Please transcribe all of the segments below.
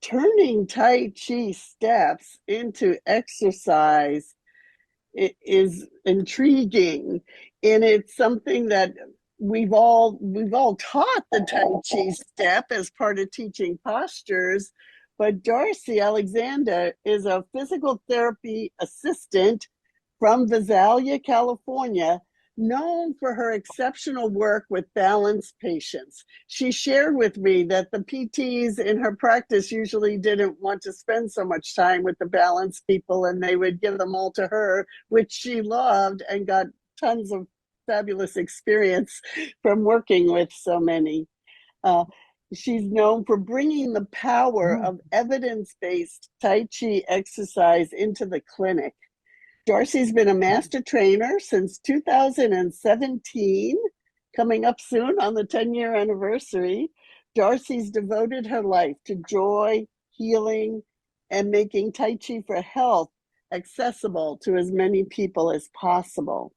Turning Tai Chi steps into exercise is intriguing, and it's something that we've all taught the Tai Chi step as part of teaching postures. But Darcy Alexander is a physical therapy assistant from Visalia, California, known for her exceptional work with balanced patients. She shared with me that the PTs in her practice usually didn't want to spend so much time with the balanced people, and they would give them all to her, which she loved and got tons of fabulous experience from working with so many. Uh, she's known for bringing the power of evidence-based Tai Chi exercise into the clinic. Darcy's been a master trainer since 2017, coming up soon on the 10-year anniversary. Darcy's devoted her life to joy, healing, and making Tai Chi for health accessible to as many people as possible.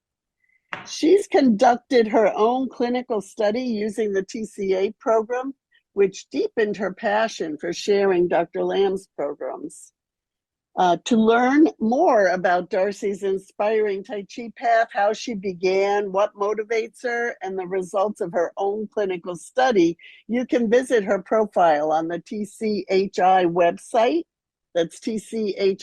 She's conducted her own clinical study using the TCA program, which deepened her passion for sharing Dr. Lamb's programs. To learn more about Darcy's inspiring Tai Chi path, how she began, what motivates her, and the results of her own clinical study, you can visit her profile on the TCHI website. That's tchi.org,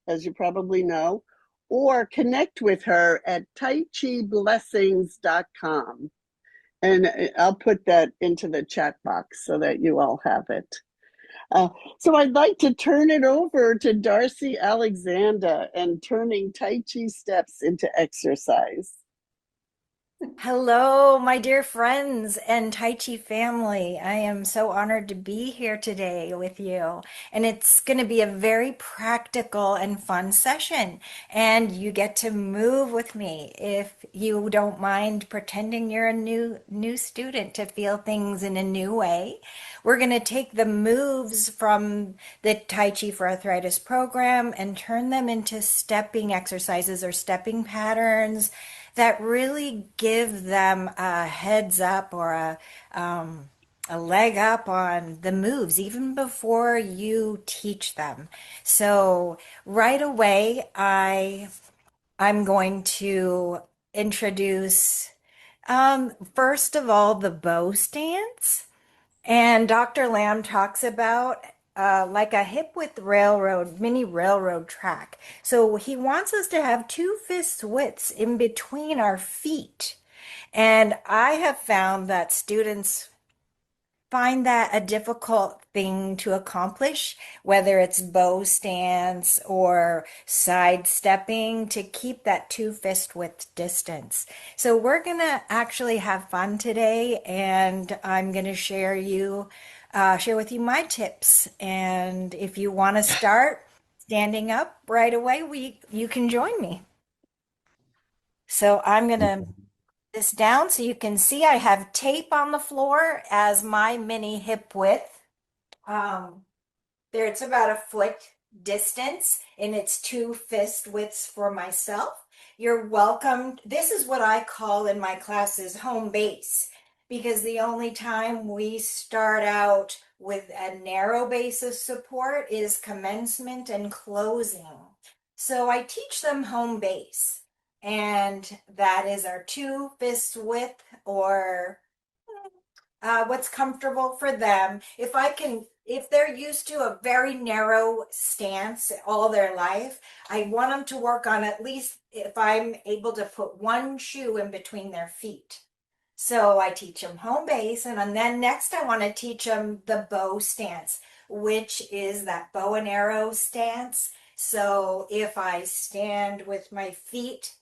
as you probably know, or connect with her at taichiblessings.com. And I'll put that into the chat box so that you all have it. So I'd like to turn it over to Darcy Alexander and turning Tai Chi steps into exercise. Hello, my dear friends and Tai Chi family. I am so honored to be here today with you. And it's going to be a very practical and fun session. And you get to move with me if you don't mind pretending you're a new student to feel things in a new way. We're going to take the moves from the Tai Chi for Arthritis program and turn them into stepping exercises or stepping patterns that really give them a heads up or a leg up on the moves even before you teach them. So right away, I'm going to introduce first of all the bow stance. And Dr. Lamb talks about like a hip width railroad, mini railroad track. So he wants us to have two fist widths in between our feet. And I have found that students find that a difficult thing to accomplish, whether it's bow stance or sidestepping, to keep that two fist width distance. So we're gonna actually have fun today, and I'm gonna share with you my tips. And if you want to start standing up right away, you can join me. So I'm gonna this down so you can see I have tape on the floor as my mini hip width. Um, there it's about a foot distance and it's two fist widths for myself. You're welcome. This is what I call in my classes home base, because the only time we start out with a narrow base of support is commencement and closing. So I teach them home base, and that is our two fist width or what's comfortable for them. If they're used to a very narrow stance all their life, I want them to work on at least if I'm able to put one shoe in between their feet. So I teach them home base, and then next I want to teach them the bow stance, which is that bow and arrow stance. So if I stand with my feet,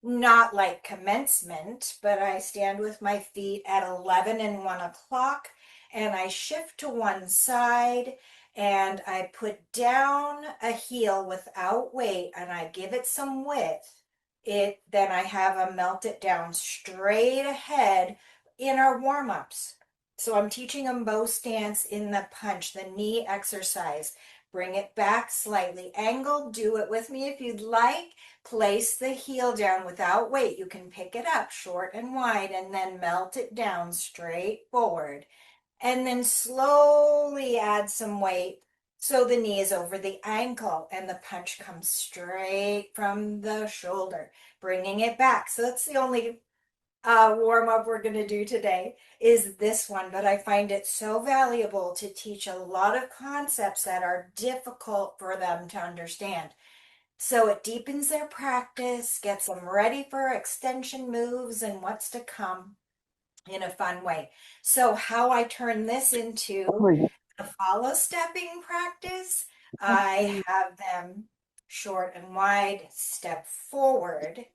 not like commencement, but I stand with my feet at 11 and 1 o'clock, and I shift to one side and I put down a heel without weight and I give it some width. Then I have a melt it down straight ahead in our warm-ups. So I'm teaching them bow stance in the punch, the knee exercise. Bring it back slightly angled. Do it with me if you'd like. Place the heel down without weight. You can pick it up short and wide and then melt it down straight forward. And then slowly add some weight so the knee is over the ankle and the punch comes straight from the shoulder, bringing it back. So that's the only warm up we're going to do today is this one, but I find it so valuable to teach a lot of concepts that are difficult for them to understand. So it deepens their practice, gets them ready for extension moves and what's to come in a fun way. So how I turn this into the follow stepping practice, I have them short and wide, step forward,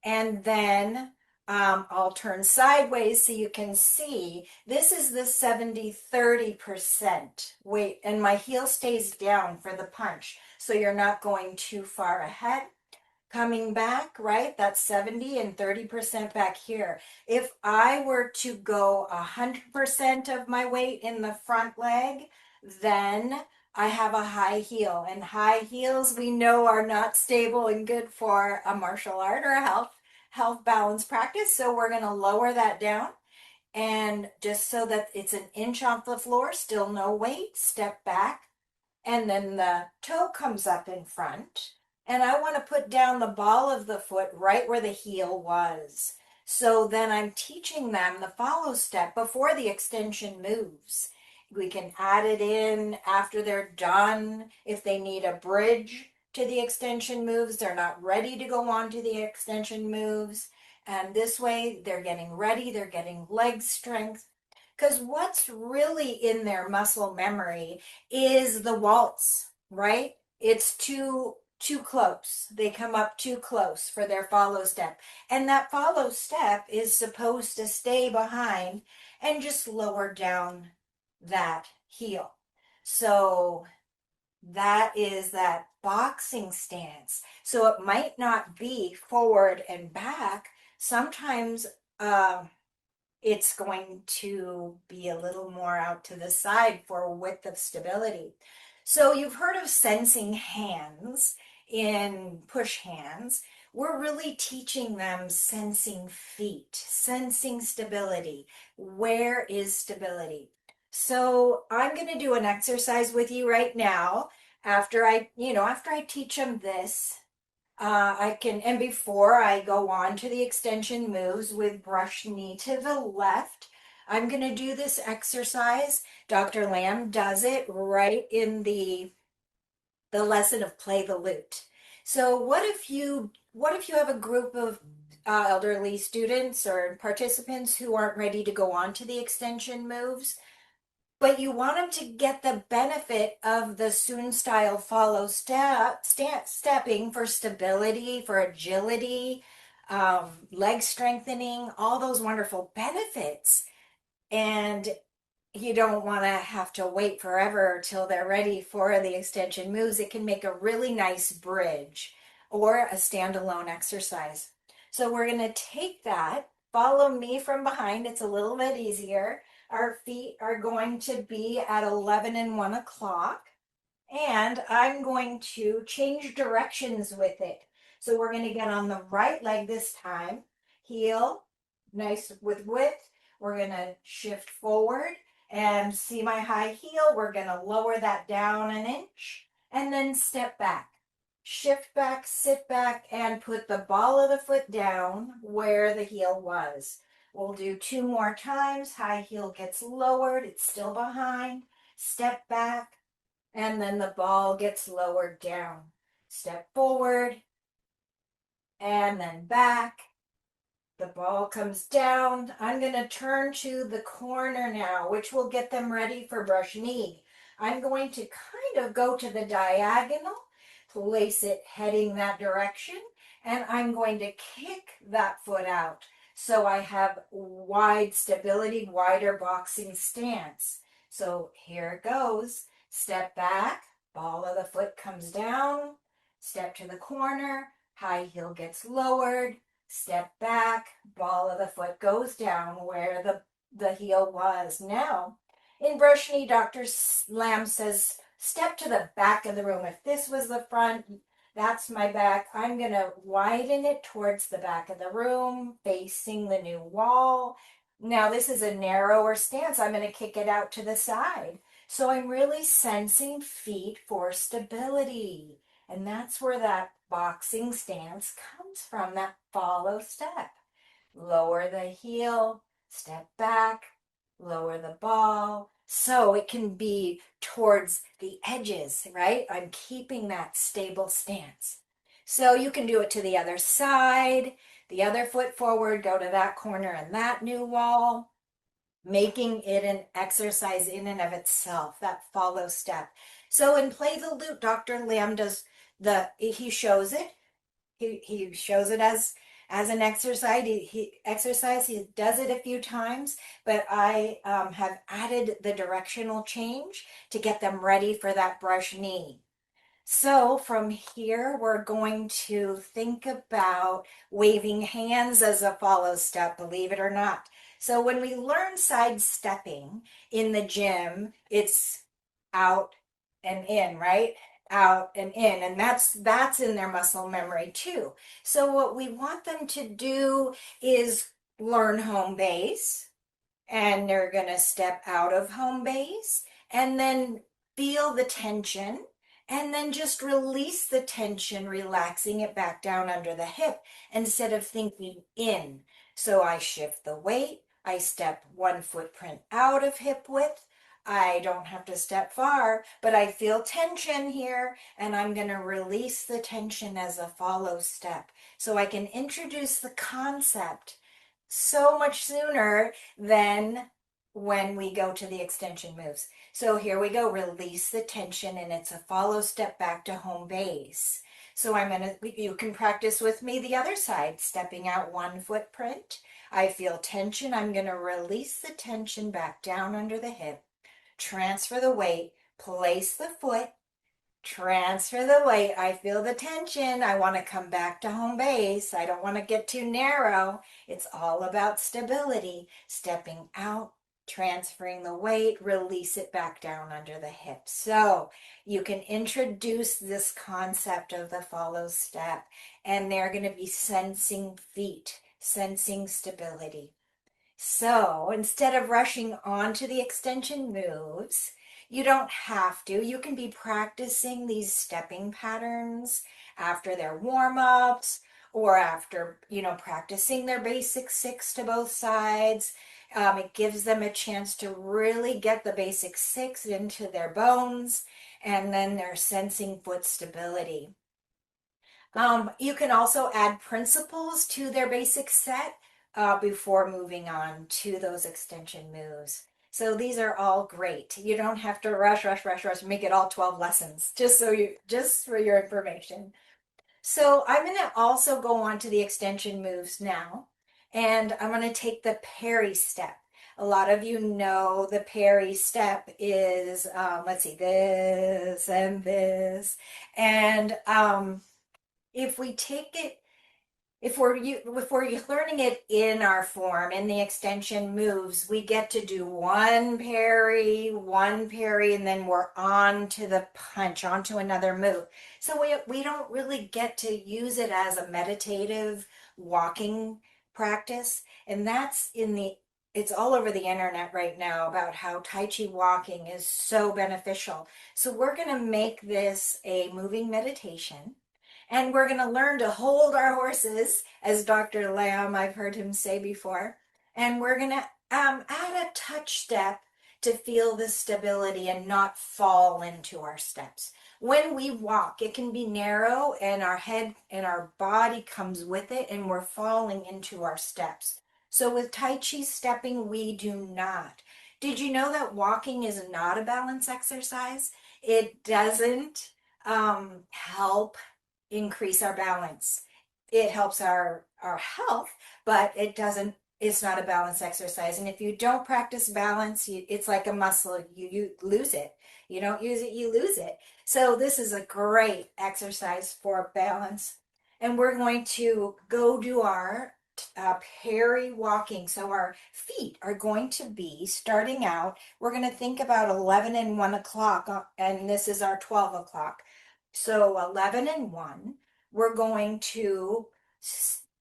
and then I'll turn sideways so you can see. This is the 70-30% weight, and my heel stays down for the punch, so you're not going too far ahead. Coming back, right? That's 70 and 30% back here. If I were to go 100% of my weight in the front leg, then I have a high heel. And high heels we know are not stable and good for a martial art or a health balance practice. So we're going to lower that down. And just so that it's an inch off the floor, still no weight, step back, and then the toe comes up in front, and I want to put down the ball of the foot right where the heel was. So then I'm teaching them the follow step before the extension moves. We can add it in after they're done if they need a bridge to the extension moves. They're not ready to go on to the extension moves. And this way they're getting ready, they're getting leg strength, because what's really in their muscle memory is the waltz, right? It's too close. They come up too close for their follow step. And that follow step is supposed to stay behind and just lower down that heel. So that is that boxing stance. So it might not be forward and back. Sometimes it's going to be a little more out to the side for width of stability. So you've heard of sensing hands in push hands. We're really teaching them sensing feet, sensing stability. Where is stability? So I'm going to do an exercise with you right now after I teach them this. I can, and before I go on to the extension moves with brush knee to the left, I'm going to do this exercise. Dr. Lamb does it right in the lesson of Play the Lute. So what if you have a group of elderly students or participants who aren't ready to go on to the extension moves? But you want them to get the benefit of the Soon style follow stepping for stability, for agility, leg strengthening, all those wonderful benefits. And you don't want to have to wait forever till they're ready for the extension moves. It can make a really nice bridge or a standalone exercise. So we're going to take that, follow me from behind. It's a little bit easier. Our feet are going to be at 11 and 1 o'clock, and I'm going to change directions with it. So we're going to get on the right leg this time, heel, nice with width. We're going to shift forward and see my high heel. We're going to lower that down an inch and then step back. Shift back, sit back, and put the ball of the foot down where the heel was. We'll do 2 more times. High heel gets lowered. It's still behind. Step back, and then the ball gets lowered down. Step forward, and then back. The ball comes down. I'm going to turn to the corner now, which will get them ready for brush knee. I'm going to kind of go to the diagonal, place it heading that direction, and I'm going to kick that foot out. So I have wide stability, wider boxing stance. So here it goes. Step back, ball of the foot comes down, step to the corner, high heel gets lowered, step back, ball of the foot goes down where the heel was. Now, in brush knee, Dr. Lamb says step to the back of the room. If this was the front, that's my back. I'm going to widen it towards the back of the room, facing the new wall. Now, this is a narrower stance. I'm going to kick it out to the side. So I'm really sensing feet for stability. And that's where that boxing stance comes from, that follow step. Lower the heel, step back, lower the ball. So it can be towards the edges, right? I'm keeping that stable stance. So you can do it to the other side, the other foot forward, go to that corner and that new wall, making it an exercise in and of itself, that follow step. So in Play the Lute, Dr. Lamb does he shows it. He shows it as an exercise. He does it a few times, but I have added the directional change to get them ready for that brush knee. So from here, we're going to think about waving hands as a follow step, believe it or not. So when we learn side stepping in the gym, it's out and in, right? Out and in, and that's in their muscle memory too. So what we want them to do is learn home base, and they're going to step out of home base and then feel the tension and then just release the tension, relaxing it back down under the hip instead of thinking in. So I shift the weight, I step one footprint out of hip width. I don't have to step far, but I feel tension here, and I'm going to release the tension as a follow step. So I can introduce the concept so much sooner than when we go to the extension moves. So here we go, release the tension, and it's a follow step back to home base. So you can practice with me the other side, stepping out one footprint. I feel tension. I'm going to release the tension back down under the hip, transfer the weight, place the foot, transfer the weight. I feel the tension. I want to come back to home base. I don't want to get too narrow. It's all about stability. Stepping out, transferring the weight, release it back down under the hips. So you can introduce this concept of the follow step, and they're going to be sensing feet, sensing stability. So instead of rushing on to the extension moves, you don't have to. You can be practicing these stepping patterns after their warm-ups or after, practicing their basic six to both sides. It gives them a chance to really get the basic six into their bones, and then they're sensing foot stability. You can also add principles to their basic set before moving on to those extension moves. So these are all great. You don't have to rush, rush, rush, rush, make it all 12 lessons, just for your information. So I'm going to also go on to the extension moves now, and I'm going to take the Parry step. A lot of you know the Parry step is, let's see, this and this. And if we take it, if we're learning it in our form in the extension moves, we get to do one parry, and then we're on to the punch, on to another move. So we don't really get to use it as a meditative walking practice, and it's all over the internet right now about how Tai Chi walking is so beneficial. So we're going to make this a moving meditation, and we're going to learn to hold our horses, as Dr. Lamb, I've heard him say before. And we're going to add a touch step to feel the stability and not fall into our steps. When we walk, it can be narrow, and our head and our body comes with it, and we're falling into our steps. So with Tai Chi stepping, we do not. Did you know that walking is not a balance exercise? It doesn't help increase our balance. It helps our health, but it's not a balance exercise. And if you don't practice balance, it's like a muscle. You lose it. You don't use it, you lose it. So this is a great exercise for balance. And we're going to go do our Parry walking. So our feet are going to be starting out. We're going to think about 11 and 1 o'clock, and this is our 12 o'clock. So 11 and 1, we're going to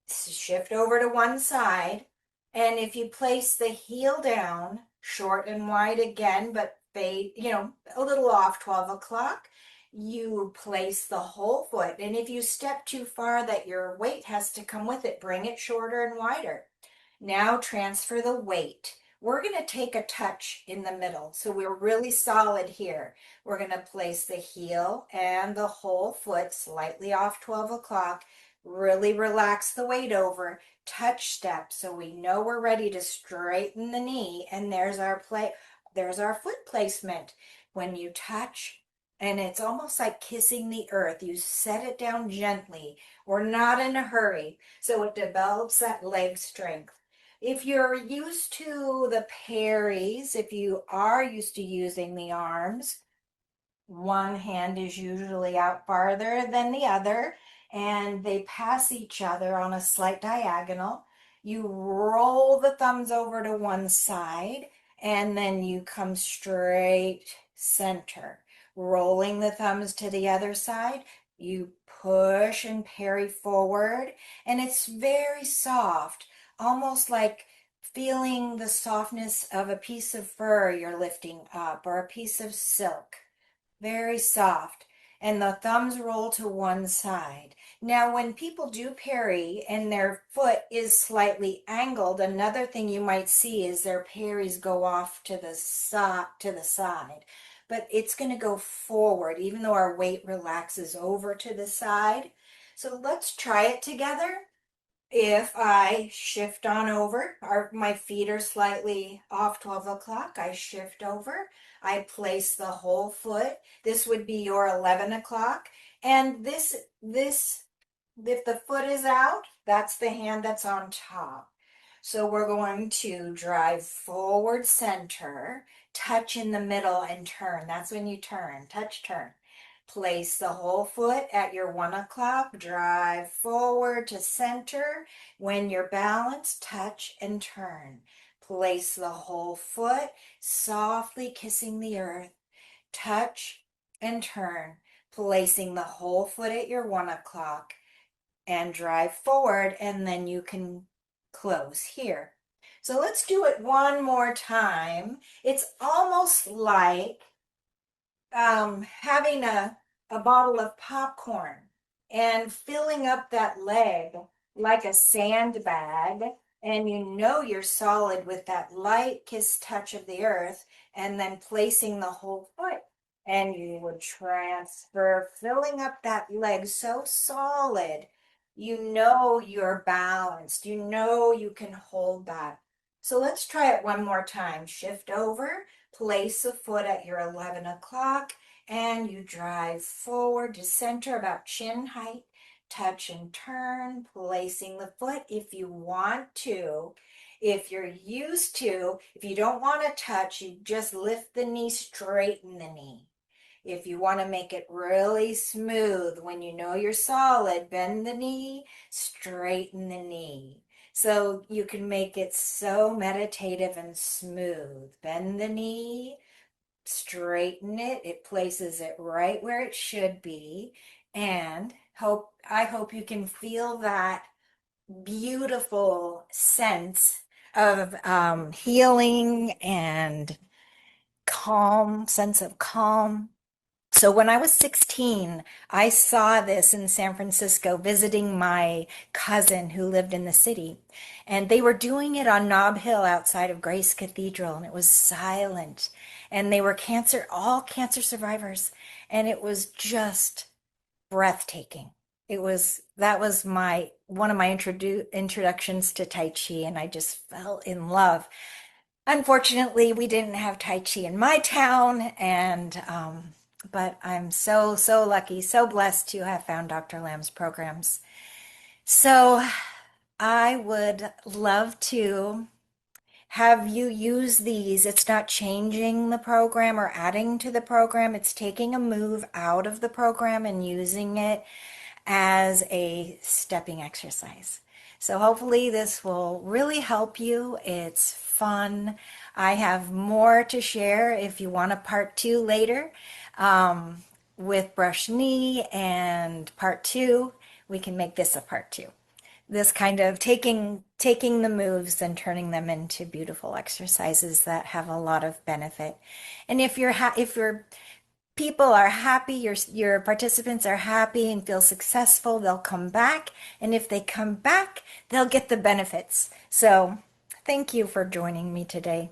shift over to one side. And if you place the heel down, short and wide again, but fade, a little off 12 o'clock, you place the whole foot. And if you step too far that your weight has to come with it, bring it shorter and wider. Now transfer the weight. We're going to take a touch in the middle. So we're really solid here. We're going to place the heel and the whole foot slightly off 12 o'clock. Really relax the weight over. Touch step so we know we're ready to straighten the knee. And there's our foot placement. When you touch, and it's almost like kissing the earth. You set it down gently. We're not in a hurry. So it develops that leg strength. If you're used to the parries, if you are used to using the arms, one hand is usually out farther than the other, and they pass each other on a slight diagonal. You roll the thumbs over to one side, and then you come straight center. Rolling the thumbs to the other side, you push and parry forward, and it's very soft, almost like feeling the softness of a piece of fur you're lifting up or a piece of silk. Very soft. And the thumbs roll to one side. Now, when people do parry and their foot is slightly angled, another thing you might see is their parries go off to the side. But it's going to go forward, even though our weight relaxes over to the side. So let's try it together. If I shift on over, my feet are slightly off 12 o'clock, I shift over, I place the whole foot. This would be your 11 o'clock. And if the foot is out, that's the hand that's on top. So we're going to drive forward center, touch in the middle and turn. That's when you turn, touch, turn. Place the whole foot at your 1 o'clock, drive forward to center. When you're balanced, touch and turn. Place the whole foot, softly kissing the earth. Touch and turn, placing the whole foot at your 1 o'clock and drive forward, and then you can close here. So let's do it one more time. It's almost like having a bottle of popcorn and filling up that leg like a sandbag, and you know you're solid with that light kiss touch of the earth, and then placing the whole foot. And you would transfer, filling up that leg so solid. You know you're balanced. You know you can hold that. So let's try it one more time. Shift over, place the foot at your 11 o'clock, and you drive forward to center about chin height, touch and turn, placing the foot if you want to. If you're used to, if you don't want to touch, you just lift the knee, straighten the knee. If you want to make it really smooth, when you know you're solid, bend the knee, straighten the knee. So you can make it so meditative and smooth. Bend the knee, straighten it. It places it right where it should be. And I hope you can feel that beautiful sense of healing and calm, sense of calm. So when I was 16, I saw this in San Francisco visiting my cousin who lived in the city. And they were doing it on Nob Hill outside of Grace Cathedral, and it was silent. And they were all cancer survivors. And it was just breathtaking. That was my one of my introductions to Tai Chi, and I just fell in love. Unfortunately, we didn't have Tai Chi in my town, and but I'm so lucky, so blessed to have found Dr. Lamb's programs. So I would love to have you use these. It's not changing the program or adding to the program. It's taking a move out of the program and using it as a stepping exercise. So hopefully this will really help you. It's fun. I have more to share if you want a part two later, um, with brush knee and part two. We can make this a part two. This kind of taking the moves and turning them into beautiful exercises that have a lot of benefit. And if your people are happy, your participants are happy and feel successful, they'll come back. And if they come back, they'll get the benefits. So thank you for joining me today.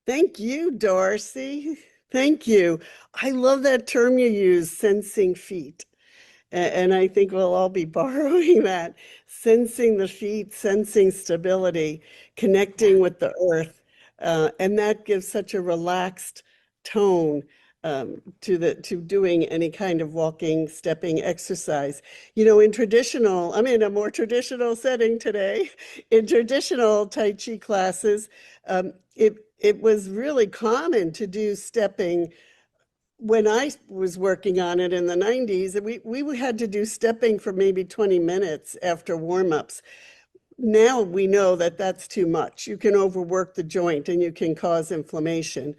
Thank you, Darcy. Thank you. I love that term you use, sensing feet. And I think we'll all be borrowing that, sensing the feet, sensing stability, Yeah. connecting with the earth. And that gives such a relaxed tone to doing any kind of walking, stepping exercise. You know, I'm in a more traditional setting today. In traditional Tai Chi classes, it was really common to do stepping when I was working on it in the 90s. We had to do stepping for maybe 20 minutes after warm-ups. Now we know that that's too much. You can overwork the joint and you can cause inflammation.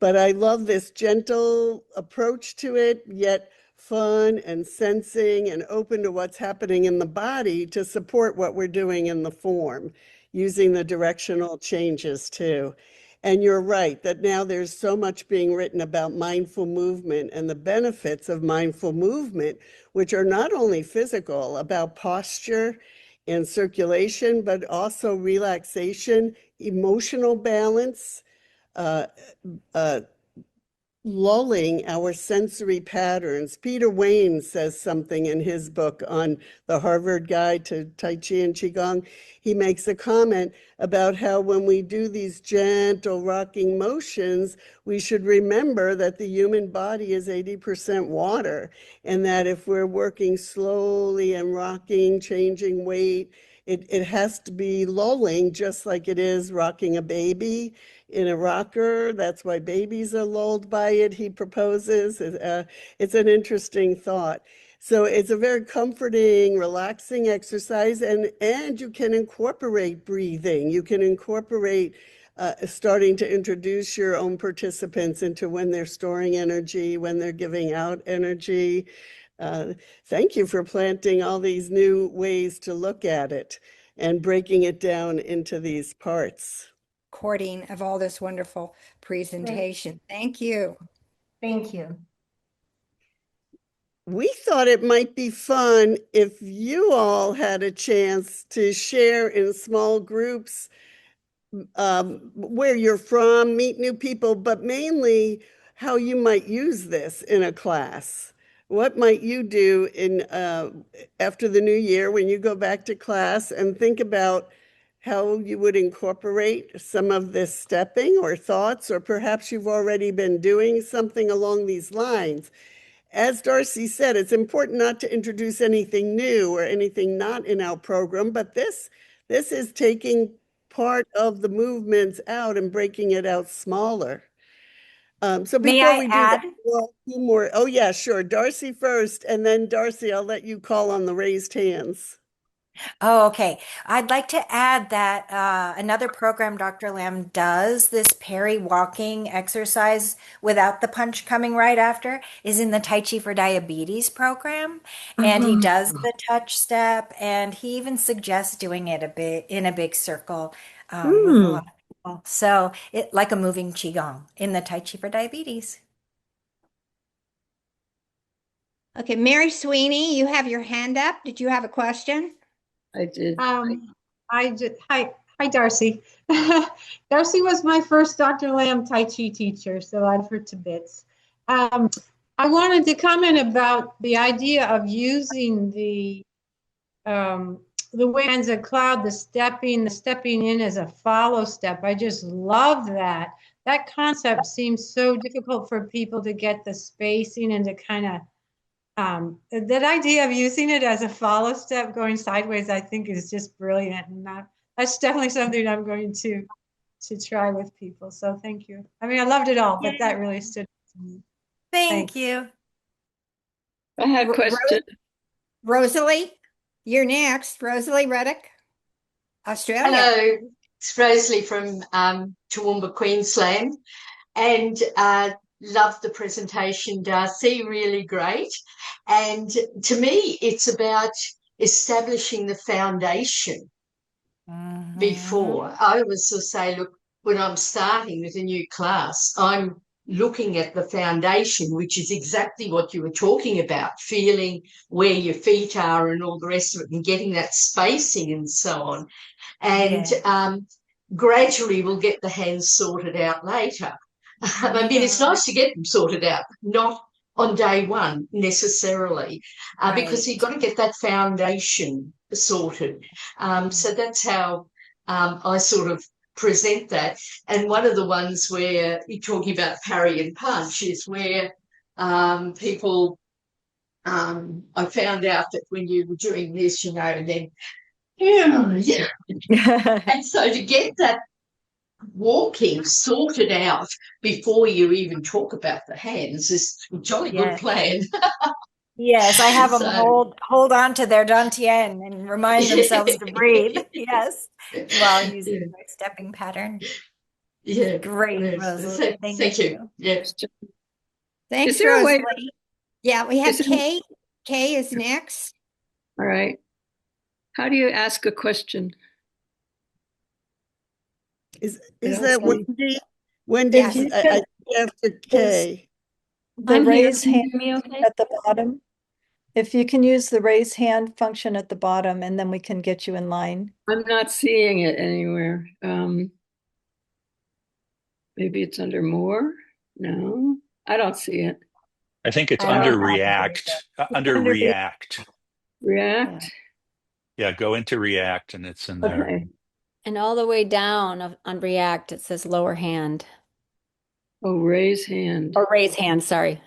But I love this gentle approach to it, yet fun and sensing and open to what's happening in the body to support what we're doing in the form, using the directional changes too. And you're right that now there's so much being written about mindful movement and the benefits of mindful movement, which are not only physical, about posture and circulation, but also relaxation, emotional balance, uh, uh, lulling our sensory patterns. Peter Wayne says something in his book on the Harvard Guide to Tai Chi and Qigong. He makes a comment about how when we do these gentle rocking motions, we should remember that the human body is 80% water, and that if we're working slowly and rocking, changing weight, it has to be lulling, just like it is rocking a baby in a rocker. That's why babies are lulled by it, he proposes. It's an interesting thought. So it's a very comforting, relaxing exercise, and you can incorporate breathing. You can incorporate starting to introduce your own participants into when they're storing energy, when they're giving out energy. Uh, Thank you for planting all these new ways to look at it and breaking it down into these parts. Recording of all this wonderful Thank, presentation. Thank you. thank you. We thought it might be fun if you all had a chance to share in small groups where you're from, meet new people, but mainly how you might use this in a class. What might you do in after the new year when you go back to class and think about how you would incorporate some of this stepping or thoughts, or perhaps you've already been doing something along these lines. As Darcy said, it's important not to introduce anything new or anything not in our program, but this is taking part of the movements out and breaking it out smaller. So May before I we do that, add? well, two more. Oh yeah, sure. Darcy first, and then Darcy, I'll let you call on the raised hands. Oh, okay. I'd like to add that another program Dr. Lamb does, this Parry walking exercise without the punch coming right after, is in the Tai Chi for Diabetes program. And he does the touch step, and he even suggests doing it a bit in a big circle with a Hmm. lot of people. So it like a moving Qigong in the Tai Chi for Diabetes. Okay, Mary Sweeney, you have your hand up. Did you have a question? I did. Um, hi, Darcy. Darcy was my first Dr. Lamb Tai Chi teacher, so I've heard to bits. Um, I wanted to comment about the idea of using um, the way hands a cloud, the stepping in as a follow step. I just love that. That concept seems so difficult for people to get the spacing and to kind of that idea of using it as a follow step going sideways, I think is just brilliant. And that's definitely something I'm going to try with people. So thank you. I mean, I loved it all, but that really stood out to me. Thank Thanks. you. I had a question. Rosalie, you're next. Rosalie Reddick, Australia. Hello, it's Rosalie from Toowoomba, Queensland, and loved the presentation, Darcy. Really great. And to me, it's about establishing the foundation Hmm. before. I always sort of say, look, when I'm starting with a new class, I'm looking at the foundation, which is exactly what you were talking about, feeling where your feet are and all the rest of it, and getting that spacing and so on. And Yeah. gradually we'll get the hands sorted out later. I mean, it's Yeah. nice to get them sorted out, not on day one necessarily, because you've Right. got to get that foundation sorted. So that's how I sort of present that. And one of the ones where you're talking about parry and punch is where people, I found out that when you were doing this, and then, yeah. And so to get that walking sorted out before you even talk about the hands is a jolly good Yes. plan. Yes, I have them So, hold on to their dantian and remind themselves to breathe. Yes, while using yeah, my stepping pattern. yeah. Great, Yes. Rosalie. Thank Thank you. you. Yeah. Thanks, Is there a way, Rosalie. Yeah, we is have there, Kay. Kay is next. all right. How do you ask a question? I Is don't that see. Wendy? Wendy's, Yes. I after Is K. the I'm here. raise Can you hand hear me okay? at the bottom? If you can use the raise hand function at the bottom, and then we can get you in line. I'm not seeing it anywhere. Maybe it's under more. No, I don't see it. I think it's I under don't have it either. React. It's Under under the- React. yeah. React. Yeah, go into React and it's in there. Okay. And all the way down on React, it says lower hand Oh, raise hand. or raise hand. Sorry.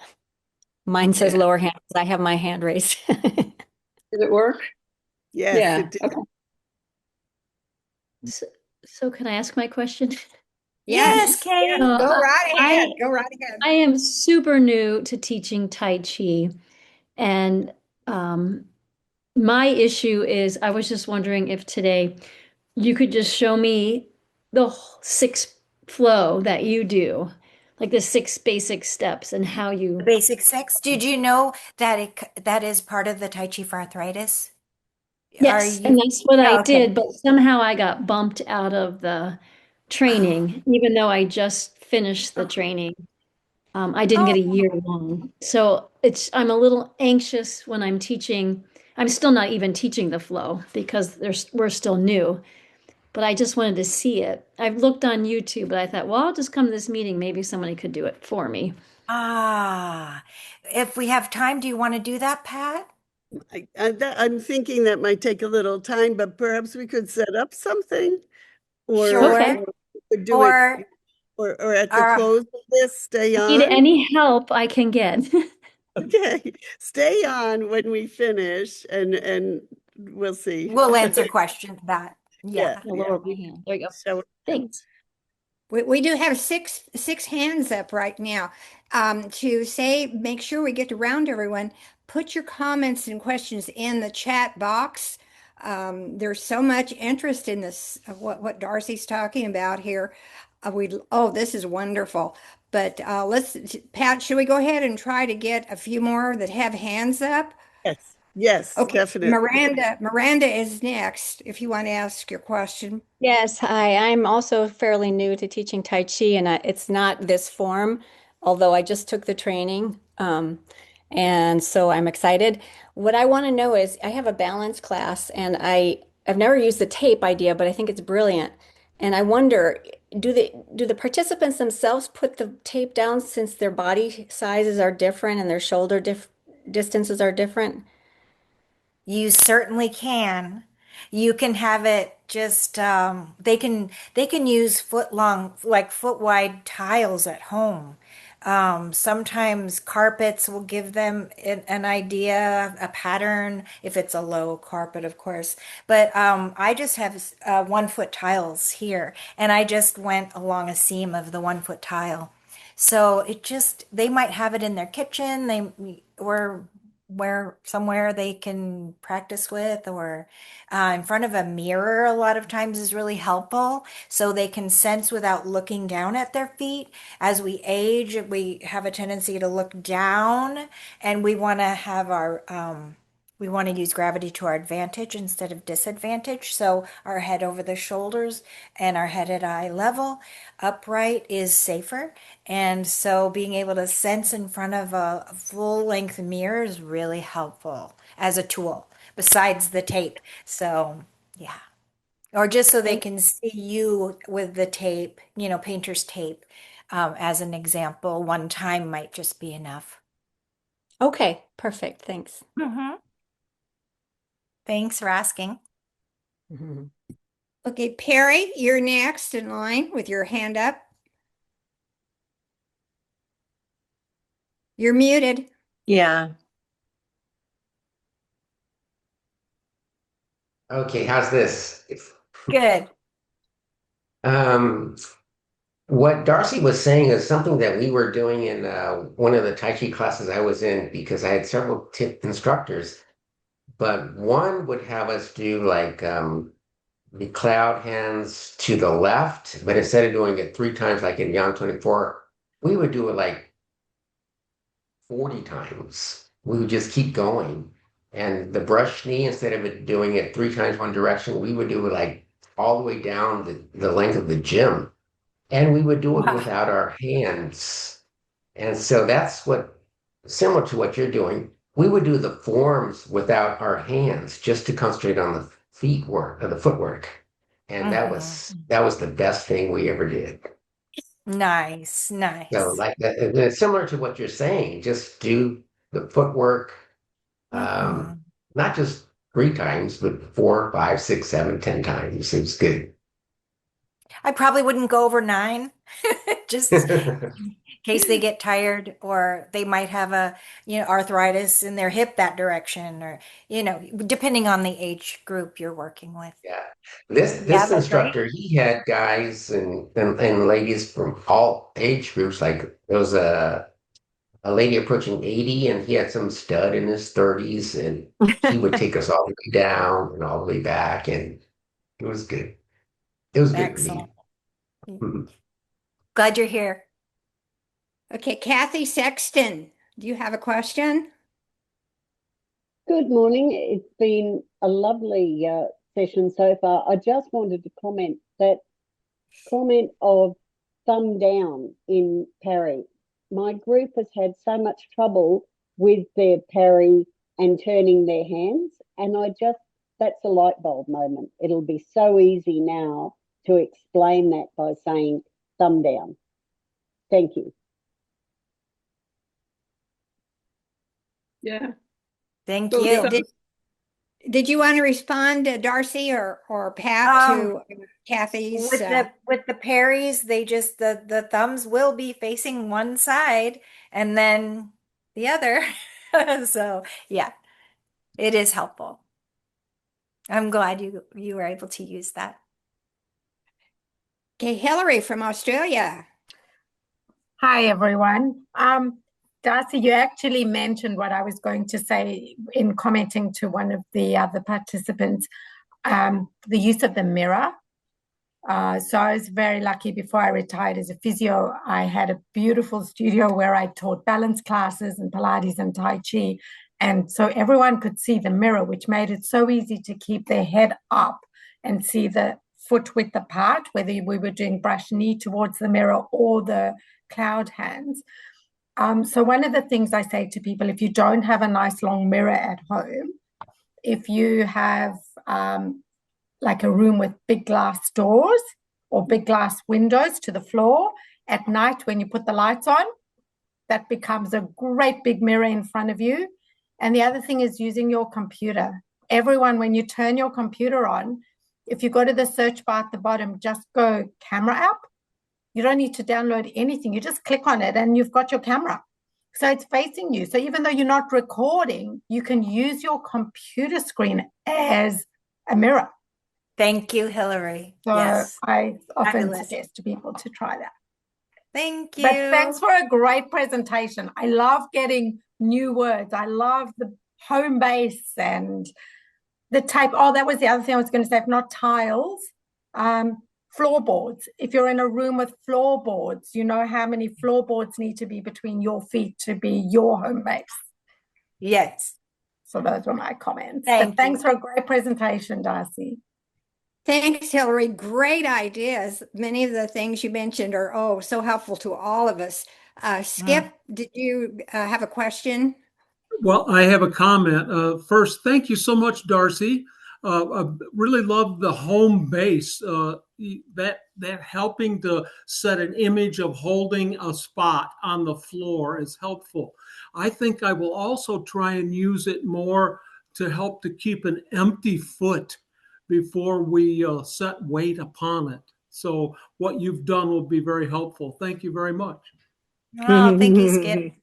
Mine says Yeah. lower hand because I have my hand raised. Did it work? Yes, Yeah. it did. Okay. So can I ask my question? Yes, Yes. Kate. Go right I ahead. Go right ahead. I am super new to teaching Tai Chi, and my issue is I was just wondering if today you could just show me the six flow that you do, like the six basic steps and how The you. basic six. Did you know that that is part of the Tai Chi for arthritis? Are Yes, you? and that's what I Yeah, okay. did, but somehow I got bumped out of the Oh, training, even though I just finished the oh, training. I didn't get oh. a year long. So I'm a little anxious when I'm teaching. I'm still not even teaching the flow because we're still new, but I just wanted to see it. I've looked on YouTube, but I thought, well, I'll just come to this meeting. Maybe somebody could do it for me. Ah. If we have time, do you want to do that, Pat? I'm thinking that might take a little time, but perhaps we could set up something or, Okay. Sure. or we could do it Or, or at the uh, close of this, stay Need on. any help I can get. Okay, stay on when we finish and we'll see. we'll answer questions that. Yeah, Yeah. I'll yeah. lower my hand. There you go. So Thanks. We do have six hands up right now. To say, make sure we get around everyone. Put your comments and questions in the chat box. There's so much interest in this, what Darcy's talking about here. This is wonderful. But Pat, should we go ahead and try to get a few more that have hands up? yes, yes, Okay, definitely. Miranda is next, if you want to ask your question. Yes, hi. I'm also fairly new to teaching Tai Chi, and it's not this form, although I just took the training. And so I'm excited. What I want to know is I have a balance class, and I've never used the tape idea, but I think it's brilliant. And I wonder, do the participants themselves put the tape down since their body sizes are different and their shoulder distances are different? You certainly can. You can have it just they can use foot long, like foot wide tiles at home. Sometimes carpets will give them an idea, a pattern, if it's a low carpet, of course. But I just have 1 foot tiles here, and I just went along a seam of the 1 foot tile. So they might have it in their kitchen, or where somewhere they can practice with, or in front of a mirror a lot of times is really helpful, so they can sense without looking down at their feet. As we age, we have a tendency to look down, and we want to have our we want to use gravity to our advantage instead of disadvantage. So our head over the shoulders and our head at eye level, upright is safer. And so being able to sense in front of a full length mirror is really helpful as a tool besides the tape. So, yeah. Or just so they can see you with the tape, painter's tape, as an example. One time might just be enough. Okay, perfect. Thanks. Mm-hmm. Thanks for asking. Mhm. Okay, Parry, you're next in line with your hand up. You're muted. Yeah. Okay, how's this? Good. Um, what Darcy was saying is something that we were doing in one of the Tai Chi classes I was in, because I had several instructors, but one would have us do like the cloud hands to the left, but instead of doing it 3 times like in Yang 24, we would do it like 40 times. We would just keep going. And the brush knee, instead of it doing it 3 times one direction, we would do it like all the way down the length of the gym. And we would do it Wow. without our hands. And so that's what, similar to what you're doing, we would do the forms without our hands just to concentrate on the feet work or the footwork. And that was the best thing we ever did. Nice, So nice. like that, and it's similar to what you're saying, just do the footwork, Mm-hmm. not just 3 times, but 4, 5, 6, 7, 10 times. It's good. I probably wouldn't go over 9, just in case they get tired, or they might have arthritis in their hip that direction, or, depending on the age group you're working with. Yeah. This Yeah, this but great. instructor, he had guys and ladies from all age groups. Like there was a lady approaching 80, and he had some stud in his 30s, and he would take us all the way down and all the way back, and it was good. It was good to Excellent. meet. Mhm. Glad you're here. Okay, Kathy Sexton, do you have a question? Good morning. It's been a lovely session so far. I just wanted to comment that comment of thumb down in Parry. My group has had so much trouble with their Parry and turning their hands, and that's a light bulb moment. It'll be so easy now to explain that by saying thumb down. Thank you. Yeah. Thank So you. Did you want to respond to Darcy or Pat to Kathy's? With the Parries, they just the thumbs will be facing one side and then the other. So yeah, it is helpful. I'm glad you were able to use that. Okay, Hillary from Australia. Hi, everyone. Darcy, you actually mentioned what I was going to say in commenting to one of the other participants, the use of the mirror. So I was very lucky. Before I retired as a physio, I had a beautiful studio where I taught balance classes and Pilates and Tai Chi. And so everyone could see the mirror, which made it so easy to keep their head up and see the foot width apart, whether we were doing brush knee towards the mirror or the cloud hands. So one of the things I say to people, if you don't have a nice long mirror at home, if you have like a room with big glass doors or big glass windows to the floor, at night when you put the lights on, that becomes a great big mirror in front of you. And the other thing is using your computer. Everyone, when you turn your computer on, if you go to the search bar at the bottom, just go camera app. You don't need to download anything. You just click on it and you've got your camera. So it's facing you. So even though you're not recording, you can use your computer screen as a mirror. Thank you, Hillary. So Yes. I often Fabulous. suggest to people to try that. Thank But you. thanks for a great presentation. I love getting new words. I love the home base and the type. Oh, that was the other thing I was going to say. If not tiles, floorboards. If you're in a room with floorboards, you know how many floorboards need to be between your feet to be your home base. Yes. So those were my comments. Thanks for a great presentation, Darcy. Thanks, Hillary. Great ideas. Many of the things you mentioned are, so helpful to all of us. Skip, did you have a question? Well, I have a comment. First, thank you so much, Darcy. I really love the home base. That helping to set an image of holding a spot on the floor is helpful. I think I will also try and use it more to help to keep an empty foot before we set weight upon it. So what you've done will be very helpful. Thank you very much. Oh, thank you, Skip.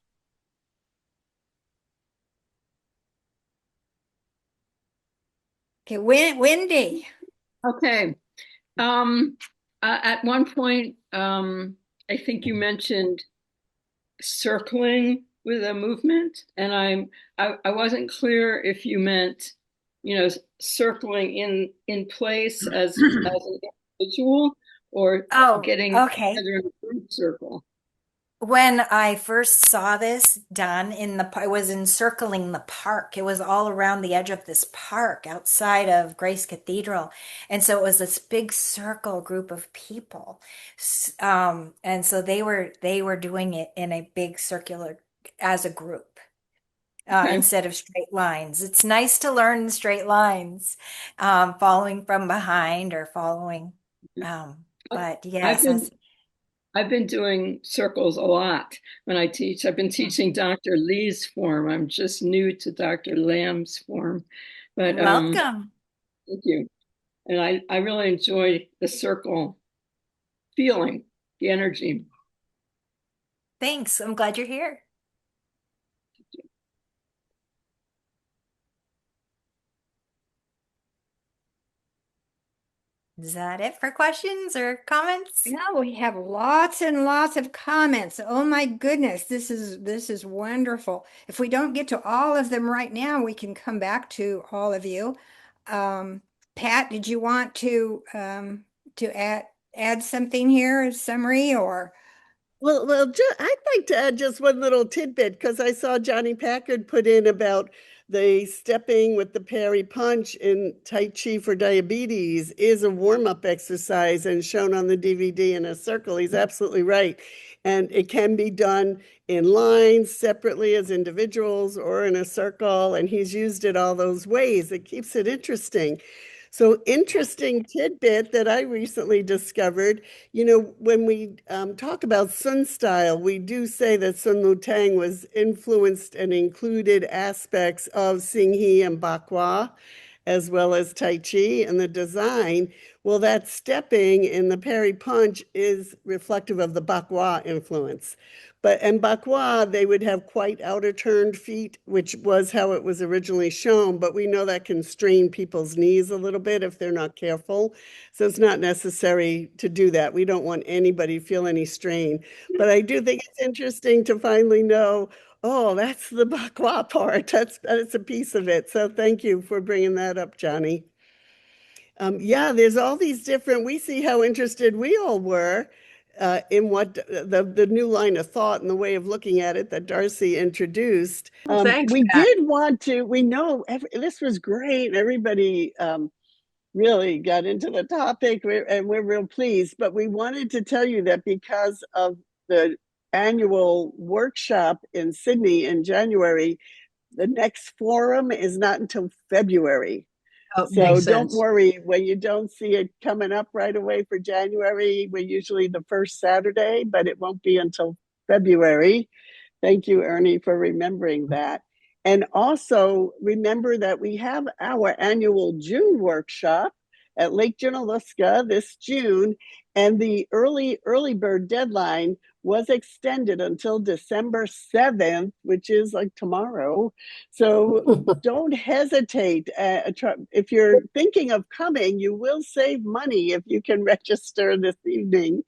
Okay, Wendy. Okay. At one point, I think you mentioned circling with a movement, and I wasn't clear if you meant, circling in place as an individual or getting together in a group circle. When I first saw this done it was encircling the park. It was all around the edge of this park outside of Grace Cathedral. And so it was this big circle group of people. And so they were doing it in a big circular as a group. Instead of straight lines. It's nice to learn straight lines, following from behind or following. But yes, I've been doing circles a lot when I teach. I've been teaching Dr. Lee's form. I'm just new to Dr. Lamb's form. But welcome. Thank you. And I really enjoy the circle feeling, the energy. Thanks. I'm glad you're here. Is that it for questions or comments? Yeah, we have lots and lots of comments. Oh my goodness, this is wonderful. If we don't get to all of them right now, we can come back to all of you. Pat, did you want to add something here, a summary or? Well, I'd like to add just one little tidbit because I saw Johnny Packard put in about the stepping with the Parry punch in Tai Chi for diabetes is a warm-up exercise and shown on the DVD in a circle. He's absolutely right. And it can be done in lines separately as individuals or in a circle. And he's used it all those ways. It keeps it interesting. So interesting tidbit that I recently discovered, when we talk about Sun style, we do say that Sun Lutang was influenced and included aspects of Xingyi and Bakwa, as well as Tai Chi and the design. Well, that stepping in the Parry punch is reflective of the Bakwa influence. But in Bakwa, they would have quite outer turned feet, which was how it was originally shown. But we know that can strain people's knees a little bit if they're not careful. So it's not necessary to do that. We don't want anybody to feel any strain. But I do think it's interesting to finally know, oh, that's the Bakwa part. That's a piece of it. So thank you for bringing that up, Johnny. There's all these different, we see how interested we all were in what the new line of thought and the way of looking at it that Darcy introduced. Thanks, we Pat. did want to, we know this was great. Everybody really got into the topic and we're real pleased, but we wanted to tell you that because of the annual workshop in Sydney in January, the next forum is not until February. So don't worry when you don't see it coming up right away for January. We're usually the first Saturday, but it won't be until February. Thank you, Ernie, for remembering that. And also remember that we have our annual June workshop at Lake Junaluska this June, and the early bird deadline was extended until December 7th, which is like tomorrow. So don't hesitate. If you're thinking of coming, you will save money if you can register this evening.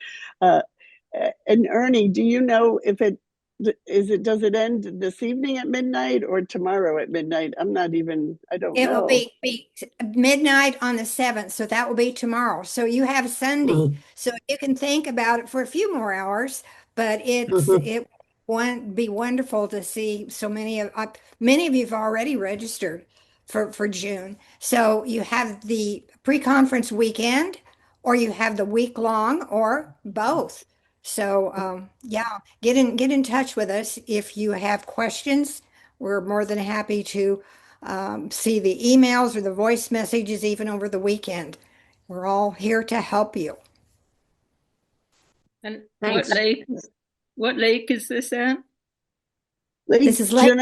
And Ernie, do you know if does it end this evening at midnight or tomorrow at midnight? I don't It will know. be midnight on the 7th, so that will be tomorrow. So you have Sunday, so you can think about it for a few more hours. But it won't be wonderful to see so many of you have already registered for June. So you have the pre-conference weekend, or you have the week long, or both. So yeah, get in touch with us if you have questions. We're more than happy to see the emails or the voice messages even over the weekend. We're all here to help you. And Thanks. what lake is this at? This is Lake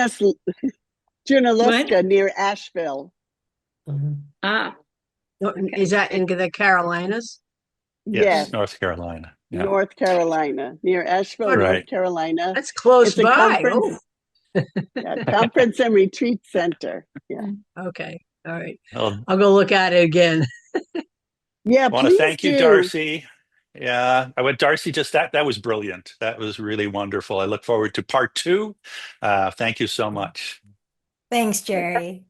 Junaluska near Asheville. Ah, Is that in the Carolinas? Yes, North Carolina. Yeah. North Carolina, near Asheville, Right. North Carolina. That's close It's a by. conference, conference and retreat center. Yeah. Okay. All right. Well, I'll go look at it again. Yeah, I want to please thank you, do. Darcy. Yeah, Darcy, just that was brilliant. That was really wonderful. I look forward to part 2. Thank you so much. Thanks, Jerry.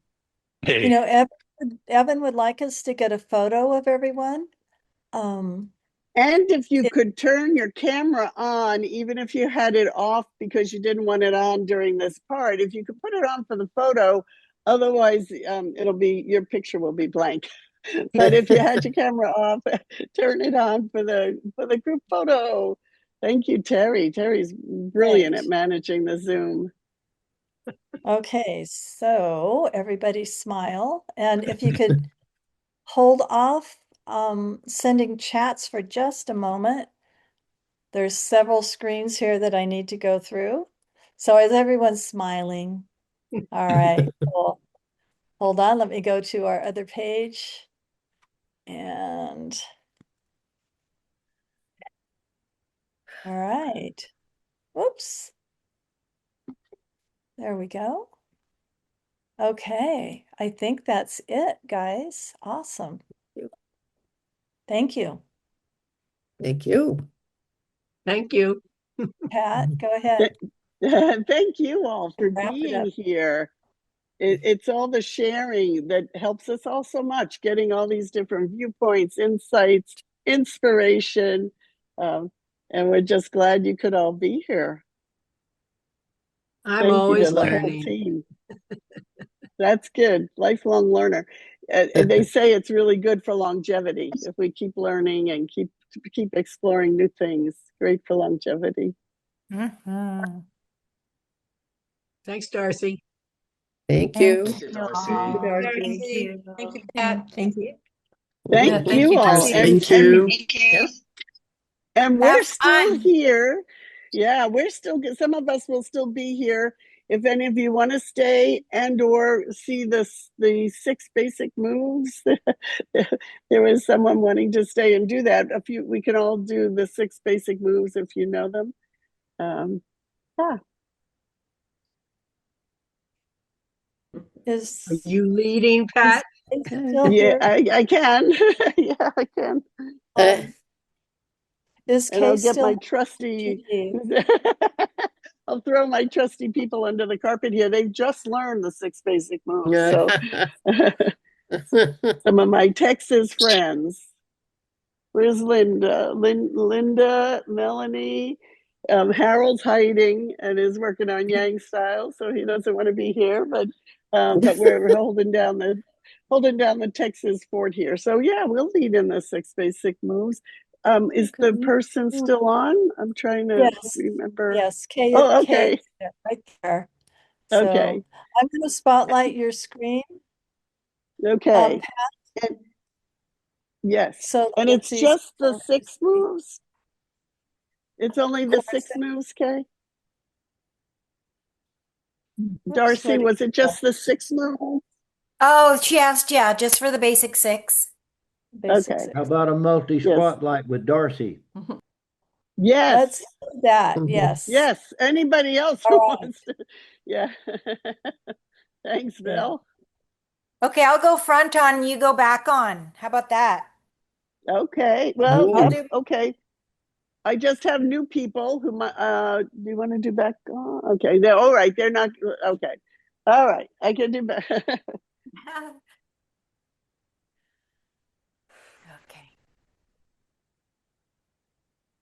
You Hey, know, Evan would like us to get a photo of everyone. And if you could turn your camera on, even if you had it off because you didn't want it on during this part, if you could put it on for the photo, otherwise your picture will be blank. But if you had your camera off, turn it on for the group photo. Thank you, Terry. Terry's brilliant at managing the Zoom. Okay, so everybody smile. And if you could hold off sending chats for just a moment. There's several screens here that I need to go through. So is everyone smiling? All right, cool. Hold on, let me go to our other page. And all right. Whoops. There we go. Okay, I think that's it, guys. Awesome. Thank you. Thank you. Thank you. Pat, go ahead. Thank you all for Wrap it being up. here. It's all the sharing that helps us all so much, getting all these different viewpoints, insights, inspiration. And we're just glad you could all be here. I'm Thank always you to the whole learning. team. That's good. Lifelong learner. And they say it's really good for longevity if we keep learning and keep exploring new things. Great for longevity. Mm-hmm. Thanks, Darcy. Thank you. Thank you, Darcy. all. Thank you. Thank you, Pat. Thank you. Thank Thank you you, all. Darcy. And we're Have still fun. here. Yeah, we're still, some of us will still be here. If any of you want to stay and or see the 6 basic moves, there was someone wanting to stay and do that. We can all do the 6 basic moves if you know them. Yeah. Are you leading, Pat? Still Yeah, here? I can. Yeah, I can. Is And I'll Kay get still? my trusty, I'll throw my trusty people under the carpet here. They've just learned the 6 basic moves. So some of my Texas friends. Where's Linda? Linda, Melanie. Harold's hiding and is working on Yang style, so he doesn't want to be here. But we're holding down the Texas fort here. So yeah, we'll lead in the 6 basic moves. Is the person still on? I'm trying to remember. Yes, Kay. Oh, okay. Kay, right there. So Okay. I'm going to spotlight your screen. Okay. Pat, yes. so And that it's just the 6 moves? It's only the 6 Question. moves, Kay? Oops, Darcy, where'd it was it go? just the 6 moves? Oh, she asked, yeah, just for the basic 6. Basic Okay. six. How about a multi-spotlight with Darcy? Yes. Let's do that. Yes. Yes. Anybody else who All right. wants to? Yeah. Thanks, Bill. Okay, I'll go front on, you go back on. How about that? Okay. Well, I'll yep. do Okay. I just have new people who do you want to do back? Okay, they're all right. They're not okay. All right, I can do back. Okay.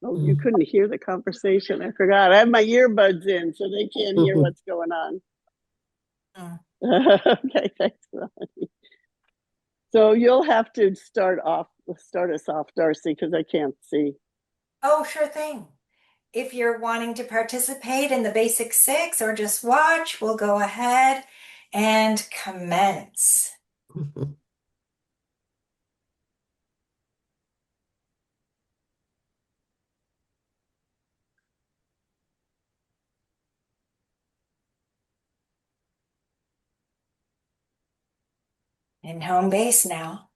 Oh, you couldn't hear the conversation. I forgot. I have my earbuds in, so they can't hear what's going on. Okay, thanks, Ronnie. So you'll have to start us off, Darcy, because I can't see. Oh, sure thing. If you're wanting to participate in the basic six or just watch, we'll go ahead and commence. In home base now.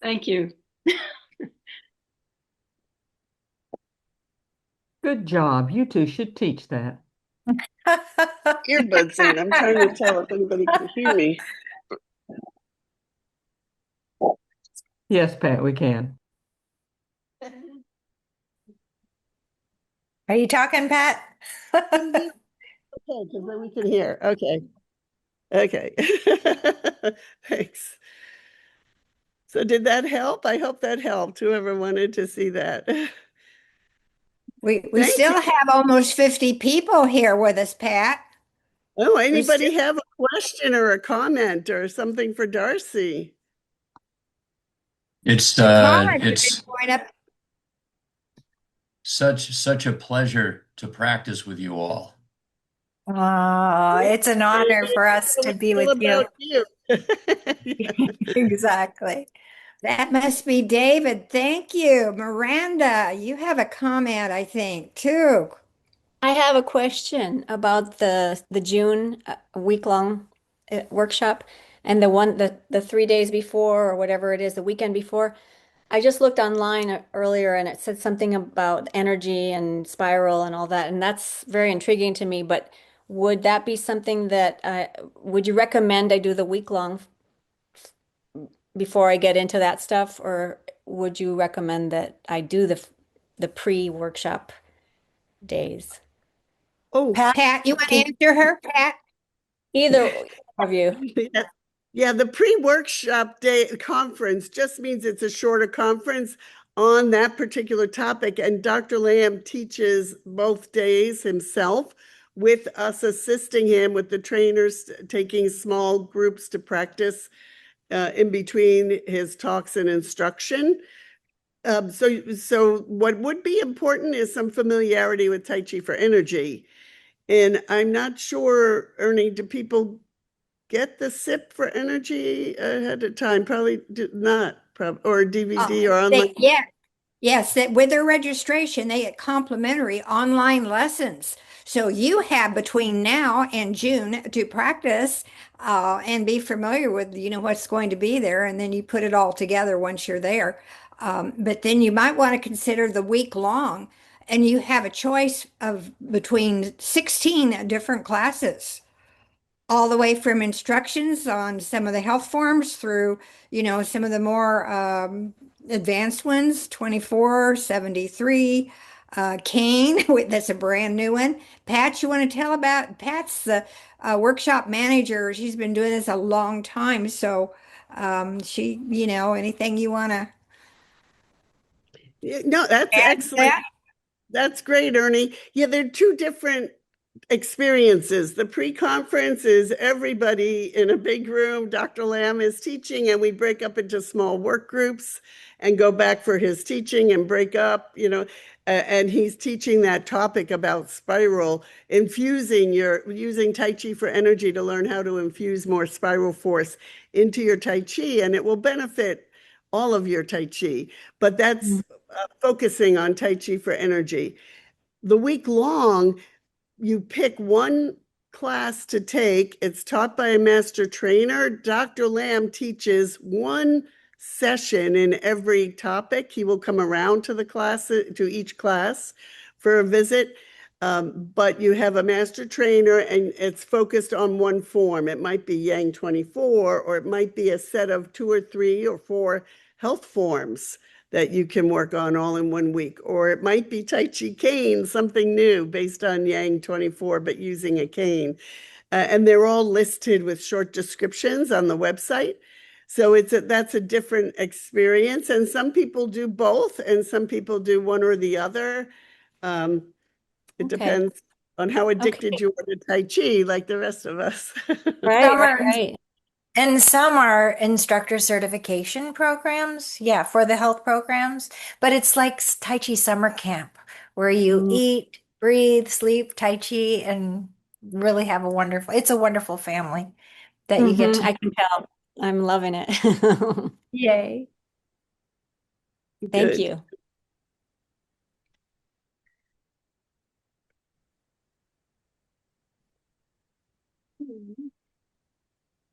Thank you. Good job. You two should teach that. Earbuds in. I'm trying to tell if anybody can hear me. Yes, Pat, we can. Are you talking, Pat? Okay, because then we can hear. Okay. Okay. Thanks. So did that help? I hope that helped, whoever wanted to see that. We Thank still you. have almost 50 people here with us, Pat. Oh, anybody have a question or a comment or something for Darcy? Comments have been going up. Such a pleasure to practice with you all. Oh, it's an honor for us to be with you. About you. Exactly. That must be David. Thank you. Miranda, you have a comment, I think, too. I have a question about the June week-long workshop and the 3 days before or whatever it is, the weekend before. I just looked online earlier and it said something about energy and spiral and all that, and that's very intriguing to me. But would that be something that would you recommend I do the week-long before I get into that stuff, or would you recommend that I do the pre-workshop days? Oh, Pat, you want to answer her, Pat? Either of you. Yeah, the pre-workshop day conference just means it's a shorter conference on that particular topic. And Dr. Lamb teaches both days himself, with us assisting him with the trainers taking small groups to practice in between his talks and instruction. So what would be important is some familiarity with Tai Chi for energy. And I'm not sure, Ernie, do people get the SIP for energy ahead of time? Probably not, or DVD or online. Yeah, yes, that with their registration, they get complimentary online lessons. So you have between now and June to practice and be familiar with, what's going to be there, and then you put it all together once you're there. But then you might want to consider the week long, and you have a choice of between 16 different classes all the way from instructions on some of the health forms through, some of the more advanced ones, 2473, Kane, that's a brand new one. Pat, you want to tell about, Pat's the workshop manager. She's been doing this a long time. So anything you want to No, that's add to excellent. that? That's great, Ernie. Yeah, they're two different experiences. The pre-conference is everybody in a big room. Dr. Lamb is teaching, and we break up into small work groups and go back for his teaching and break up, and he's teaching that topic about spiral, using Tai Chi for energy to learn how to infuse more spiral force into your Tai Chi, and it will benefit all of your Tai Chi. But that's focusing on Tai Chi for energy. The week long, you pick one class to take. It's taught by a master trainer. Dr. Lamb teaches one session in every topic. He will come around to to each class for a visit. But you have a master trainer and it's focused on one form. It might be Yang 24, or it might be a set of 2 or 3 or 4 health forms that you can work on all in one week. Or it might be Tai Chi cane, something new based on Yang 24, but using a cane. And they're all listed with short descriptions on the website. So that's a different experience. And some people do both, and some people do one or the other. It Okay. depends on how addicted you are to Tai Chi, like the rest of us. Right, Some right, are, right. and some are instructor certification programs, yeah, for the health programs. But it's like Tai Chi summer camp where you Mm, eat, breathe, sleep Tai Chi, and really have it's a wonderful family that you get to. I can tell. I'm loving it. Yay. Thank Good. you.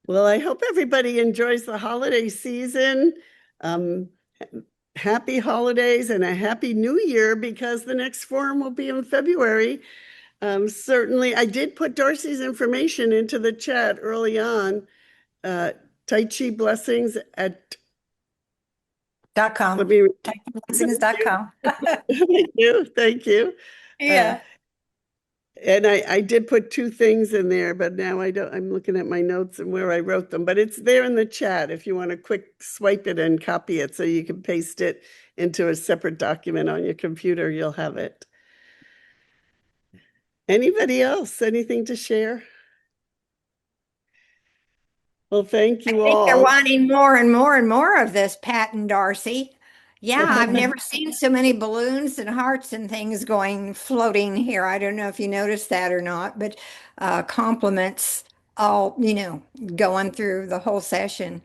Well, I hope everybody enjoys the holiday season. Um, Happy holidays and a happy new year, because the next forum will be in February. Certainly, I did put Darcy's information into the chat early on. Tai Chi Blessings at .com. let me TaiChiBlessings.com. thank you, thank you. Uh, Yeah. and I did put 2 things in there, but now I don't. I'm looking at my notes and where I wrote them, but it's there in the chat if you want to quick swipe it and copy it so you can paste it into a separate document on your computer. You'll have it. Anybody else? Anything to share? Well, thank I you think they're all. wanting more and more and more of this, Pat and Darcy. Yeah, I've never seen so many balloons and hearts and things going floating here. I don't know if you noticed that or not, but compliments all, going through the whole session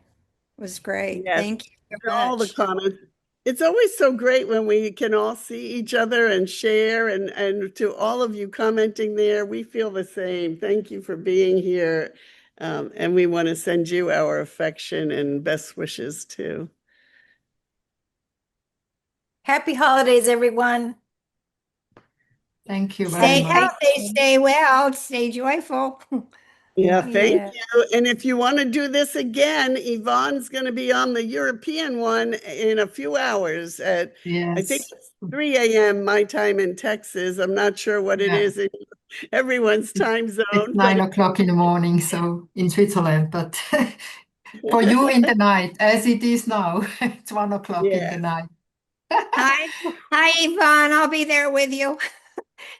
was great. Yes, Thank you so all the much. comments. It's always so great when we can all see each other and share, and to all of you commenting there, we feel the same. Thank you for being here. And we want to send you our affection and best wishes too. Happy holidays, everyone. Thank you very Stay much. healthy, stay well, stay joyful. Yeah, thank Yeah. you. And if you want to do this again, Yvonne's going to be on the European one in a few hours at, I think Yes. it's 3 a.m. my time in Texas. I'm not sure what it Yeah. is in everyone's time It's zone, but 9 o'clock in the morning, so in Switzerland, but for you in the night, as it is now, it's 1 o'clock in the yeah. night. Hi, hi, Yvonne. I'll be there with you.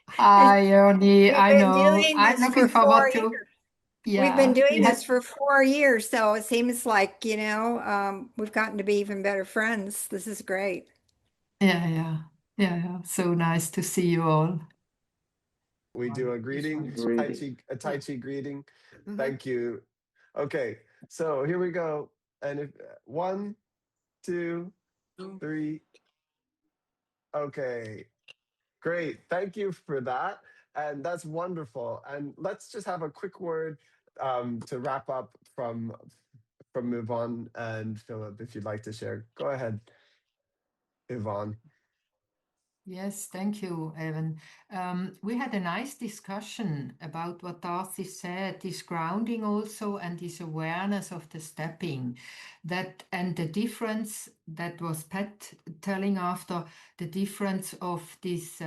Hi, Ernie. We've I been know. doing I'm this looking for forward 4 years. to, We've been yeah, doing we had, this for 4 years, so it seems like, we've gotten to be even better friends. This is great. yeah, yeah, yeah, yeah. So nice to see you all. We do a greeting, a Tai Chi greeting. Thank you. Okay, so here we go. And if 1, 2, 3. Okay, great. Thank you for that. And that's wonderful. And let's just have a quick word to wrap up from Yvonne and Philip, if you'd like to share. Go ahead, Yvonne. Yes, thank you, Evan. We had a nice discussion about what Darcy said, this grounding also and this awareness of the stepping, that and the difference that was Pat telling after, the difference of this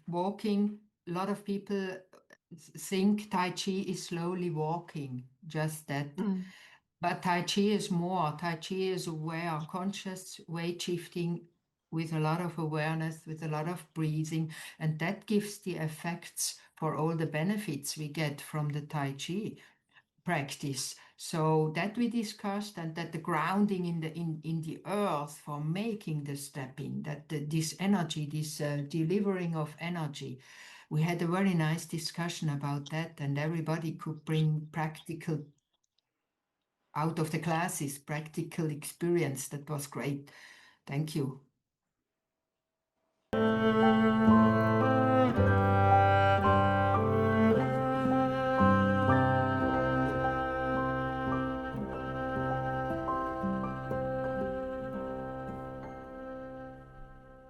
walking. A lot of people think Tai Chi is slowly walking, just that. But Tai Chi is more. Tai Chi is aware, conscious weight shifting with a lot of awareness, with a lot of breathing, and that gives the effects for all the benefits we get from the Tai Chi practice. So that we discussed, and that the grounding in the earth for making the stepping, that this energy, this delivering of energy. We had a very nice discussion about that, and everybody could bring practical out of the classes, practical experience. That was great. Thank you.